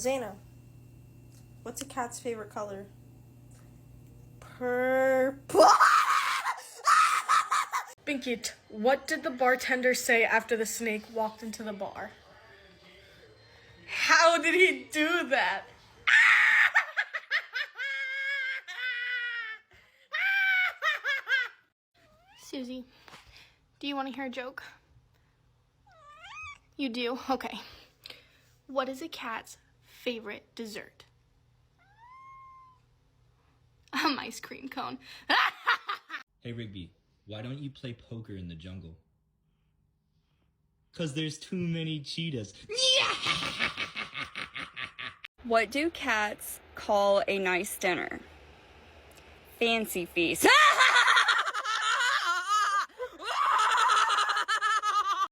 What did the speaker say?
Zaina, what's a cat's favorite color? Purple. Binkit, what did the bartender say after the snake walked into the bar? How did he do that? Susie, do you want to hear a joke? You do? Okay. What is a cat's favorite dessert? Ice cream cone. Hey Rigby, why don't you play poker in the jungle? 'Cause there's too many cheetahs. What do cats call a nice dinner? Fancy feast.